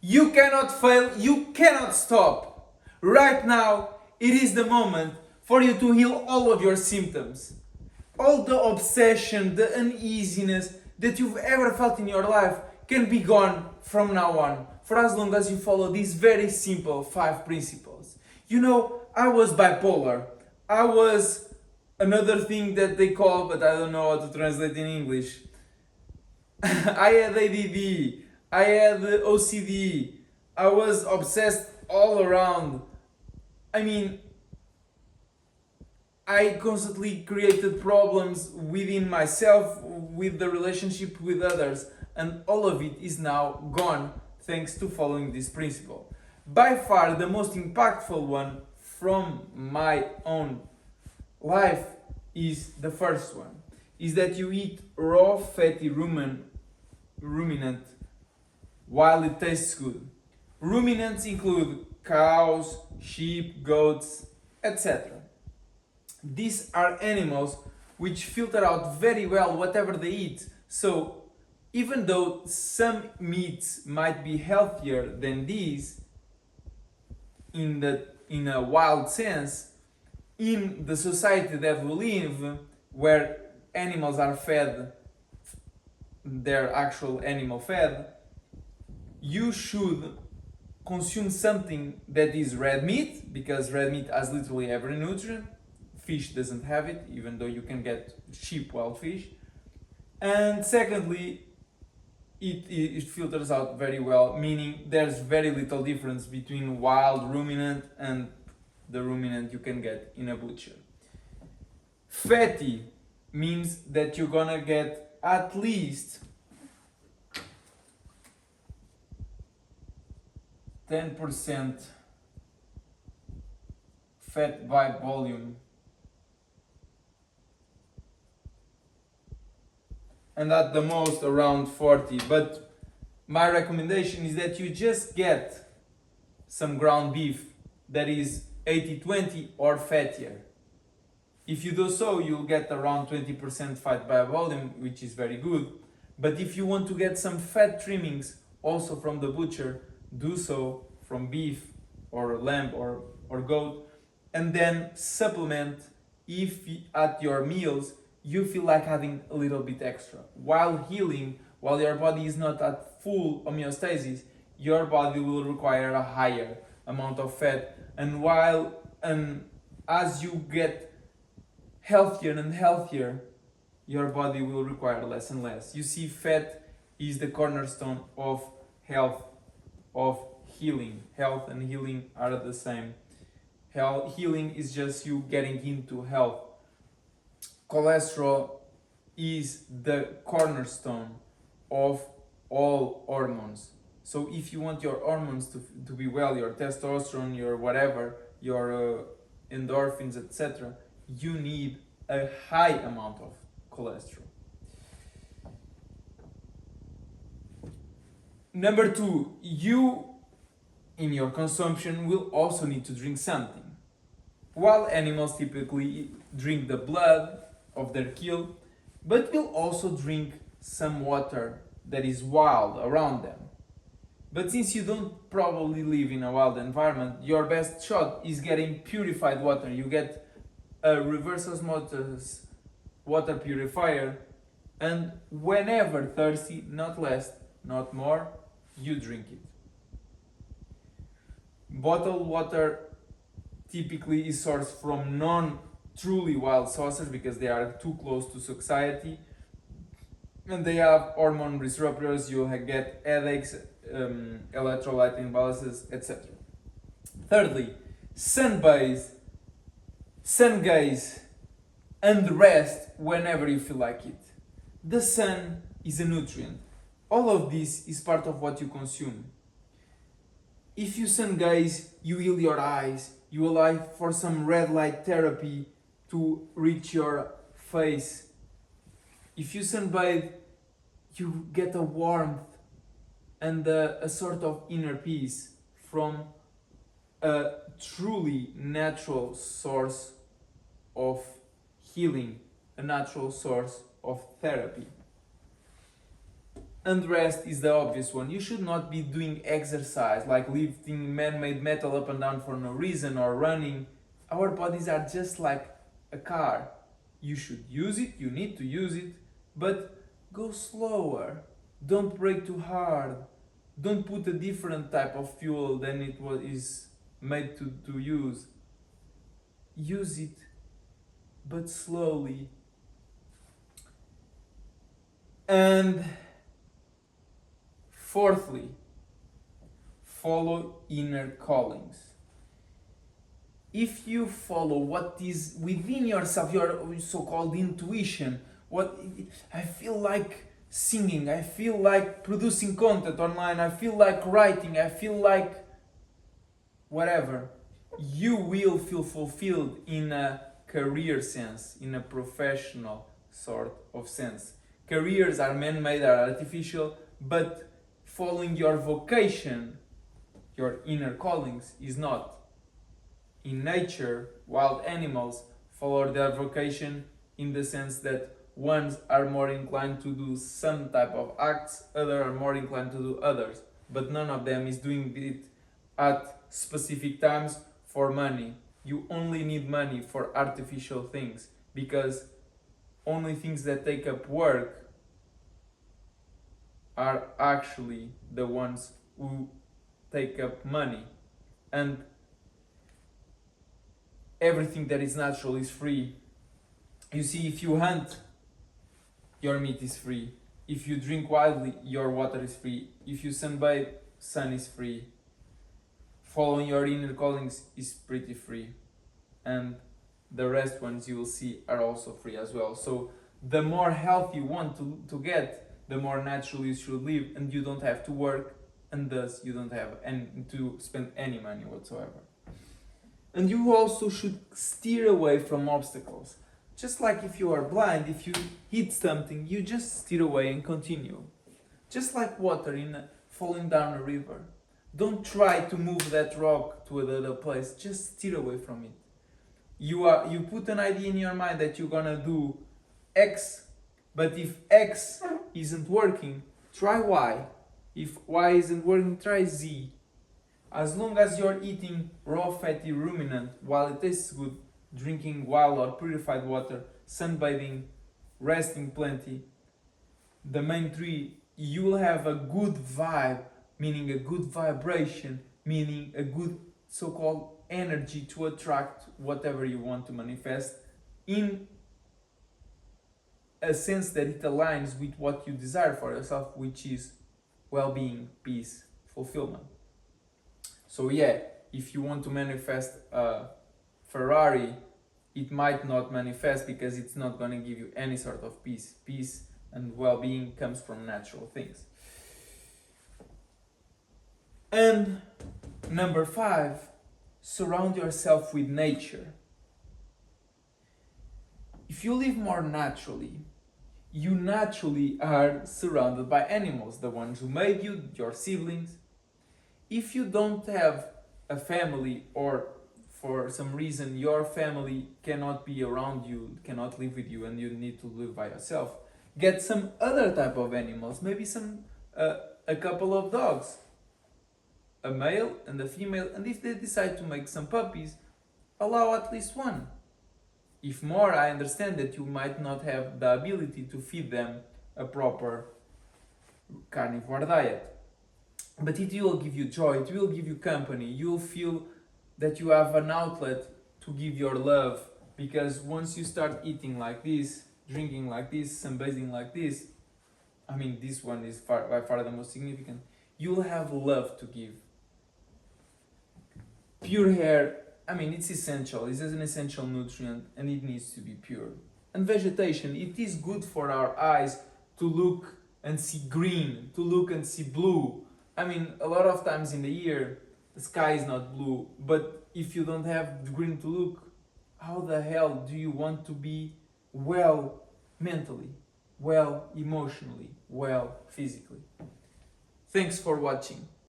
You cannot fail, you cannot stop. Right now, it is the moment for you to heal all of your symptoms. All the obsession, the uneasiness that you've ever felt in your life can be gone from now on, for as long as you follow these very simple 5 principles. You know, I was bipolar. I was another thing that they call, but I don't know how to translate in English. I had ADD, I had OCD, I was obsessed all around. I mean, I constantly created problems within myself, with the relationship with others, and all of it is now gone thanks to following this principle. By far, the most impactful one from my own life is the first one, is that you eat raw fatty ruminant while it tastes good. Ruminants include cows, sheep, goats, etc. These are animals which filter out very well whatever they eat. So even though some meats might be healthier than these in a wild sense, in the society that we live, where animals are fed their actual animal fed, you should consume something that is red meat, because red meat has literally every nutrient. Fish doesn't have it, even though you can get cheap wild fish. And secondly, it filters out very well, meaning there's very little difference between wild ruminant and the ruminant you can get in a butcher. Fatty means that you're gonna get at least 10% fat by volume, and at the most around 40. But my recommendation is that you just get some ground beef that is 80-20 or fattier. If you do so, you'll get around 20% fat by volume, which is very good. But if you want to get some fat trimmings also from the butcher, do so from beef or lamb or goat, and then supplement if at your meals you feel like having a little bit extra. While healing, while your body is not at full homeostasis, your body will require a higher amount of fat. And as you get healthier and healthier, your body will require less and less. You see, fat is the cornerstone of health, of healing. Health and healing are the same. Healing is just you getting into health. Cholesterol is the cornerstone of all hormones. So if you want your hormones to be well, your testosterone, your whatever, your endorphins, etc., you need a high amount of cholesterol. Number 2, you in your consumption will also need to drink something. While animals typically drink the blood of their kill, but will also drink some water that is wild around them. But since you don't probably live in a wild environment, your best shot is getting purified water. You get a reverse osmosis water purifier, and whenever thirsty, not less, not more, you drink it. Bottled water typically is sourced from non-truly wild sources because they are too close to society, and they have hormone disruptors. You'll get headaches, electrolyte imbalances, etc. Thirdly, sun gaze, and rest whenever you feel like it. The sun is a nutrient. All of this is part of what you consume. If you sun gaze, you heal your eyes, you allow for some red light therapy to reach your face. If you sunbathe, you get a warmth and a sort of inner peace from a truly natural source of healing, a natural source of therapy. And rest is the obvious one. You should not be doing exercise like lifting man-made metal up and down for no reason or running. Our bodies are just like a car. You should use it, you need to use it, but go slower. Don't brake too hard. Don't put a different type of fuel than it is made to use. Use it, but slowly. And fourthly, follow inner callings. If you follow what is within yourself, your so-called intuition, what I feel like singing, I feel like producing content online, I feel like writing, I feel like whatever, you will feel fulfilled in a career sense, in a professional sort of sense. Careers are man-made, are artificial, but following your vocation, your inner callings, is not. In nature, wild animals follow their vocation in the sense that ones are more inclined to do some type of acts, others are more inclined to do others, but none of them is doing it at specific times for money. You only need money for artificial things, because only things that take up work are actually the ones who take up money. And everything that is natural is free. You see, if you hunt, your meat is free. If you drink wildly, your water is free. If you sunbathe, sun is free. Following your inner callings is pretty free. And the rest ones you will see are also free as well. So the more health you want to get, the more naturally you should live, and you don't have to work, and thus you don't have to spend any money whatsoever. And you also should steer away from obstacles. Just like if you are blind, if you hit something, you just steer away and continue. Just like water falling down a river. Don't try to move that rock to another place, just steer away from it. You put an idea in your mind that you're gonna do X, but if X isn't working, try Y. If Y isn't working, try Z. As long as you're eating raw fatty ruminant while it tastes good, drinking wild or purified water, sunbathing, resting plenty, the main three, you will have a good vibe, meaning a good vibration, meaning a good so-called energy to attract whatever you want to manifest in a sense that it aligns with what you desire for yourself, which is well-being, peace, fulfillment. So yeah, if you want to manifest a Ferrari, it might not manifest because it's not going to give you any sort of peace. Peace and well-being comes from natural things. And number 5, surround yourself with nature. If you live more naturally, you naturally are surrounded by animals, the ones who made you, your siblings. If you don't have a family, or for some reason your family cannot be around you, cannot live with you, and you need to live by yourself, get some other type of animals, maybe a couple of dogs, a male and a female, and if they decide to make some puppies, allow at least one. If more, I understand that you might not have the ability to feed them a proper carnivore diet. But it will give you joy, it will give you company, you'll feel that you have an outlet to give your love, because once you start eating like this, drinking like this, sunbathing like this, I mean this one is by far the most significant, you'll have love to give. Pure hair, I mean it's essential, it's an essential nutrient and it needs to be pure. And vegetation, it is good for our eyes to look and see green, to look and see blue. I mean, a lot of times in the year, the sky is not blue, but if you don't have green to look, how the hell do you want to be well mentally, well emotionally, well physically? Thanks for watching.